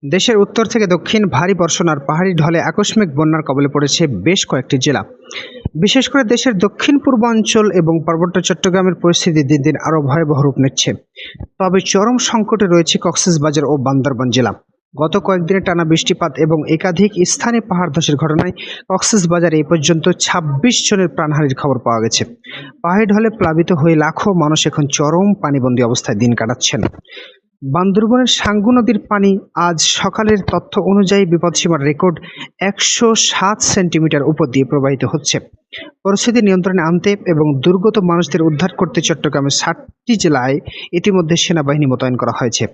দেশের উত্তর থেকে দক্ষিণ ভারী বর্ষণ আর পাহাড়ি ঢলে আকস্মিক বন্যার কবলে পড়েছে বেশ কয়েকটি জেলা। বিশেষ করে দেশের দক্ষিণ পূর্বাঞ্চল এবং পার্বত্য চট্টগ্রামের পরিস্থিতি দিন দিন আরও ভয়াবহ রূপ নিচ্ছে। তবে চরম সংকটে রয়েছে কক্সবাজার ও বান্দরবান জেলা। গত কয়েকদিনে টানা বৃষ্টিপাত এবং একাধিক স্থানে পাহাড় ধসের ঘটনায় কক্সবাজারে এ পর্যন্ত ২৬ জনের প্রাণহানির খবর পাওয়া গেছে। পাহাড়ি ঢলে প্লাবিত হয়ে লাখো মানুষ এখন চরম পানিবন্দী অবস্থায় দিন কাটাচ্ছেন। বান্দরবানের সাঙ্গু নদীর পানি আজ সকালের তথ্য অনুযায়ী বিপদসীমার রেকর্ড ১০৭ সেন্টিমিটার উপর দিয়ে প্রবাহিত হচ্ছে। পরিস্থিতি নিয়ন্ত্রণে আনতে এবং দুর্গত মানুষদের উদ্ধার করতে চট্টগ্রামের ৭টি জেলায় ইতিমধ্যে সেনাবাহিনী মোতায়েন করা হয়েছে।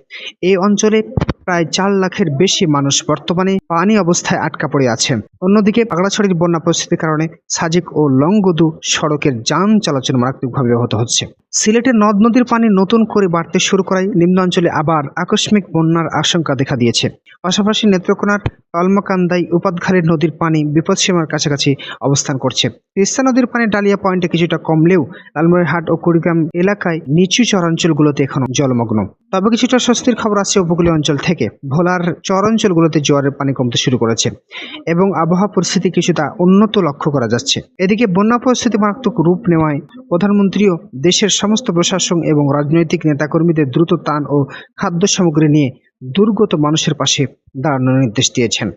এই অঞ্চলে প্রায় ৪ লাখের বেশি মানুষ বর্তমানে পানি অবস্থায় আটকা পড়ে আছে। অন্যদিকে পাগলাছড়ির বন্যা পরিস্থিতির কারণে সাজেক ও লংগদু সড়কের যান চলাচল মারাত্মকভাবে ব্যাহত হচ্ছে। সিলেটের নদ নদীর পানি নতুন করে বাড়তে শুরু করায় নিম্নাঞ্চলে আবার আকস্মিক বন্যার আশঙ্কা দেখা দিয়েছে। পাশাপাশি নেত্রকোনার তালমাকান্দাই উপাতখালীর নদীর পানি বিপদসীমার কাছাকাছি অবস্থান করছে। তিস্তা নদীর পানি ডালিয়া পয়েন্টে কিছুটা কমলেও লালমনিরহাট ও কুড়িগ্রাম এলাকায় নিচু চরাঞ্চলগুলোতে এখনো জলমগ্ন। তবে কিছুটা স্বস্তির খবর আসছে উপকূলীয় অঞ্চল থেকে। ভোলার চরাঞ্চলগুলোতে জোয়ারের পানি কমতে শুরু করেছে এবং আবহাওয়া পরিস্থিতি কিছুটা উন্নত লক্ষ্য করা যাচ্ছে। এদিকে বন্যা পরিস্থিতি মারাত্মক রূপ নেওয়ায় প্রধানমন্ত্রীও দেশের সমস্ত প্রশাসন এবং রাজনৈতিক নেতাকর্মীদের দ্রুত ত্রাণ ও খাদ্য সামগ্রী নিয়ে দুর্গত মানুষের পাশে দাঁড়ানোর নির্দেশ দিয়েছেন।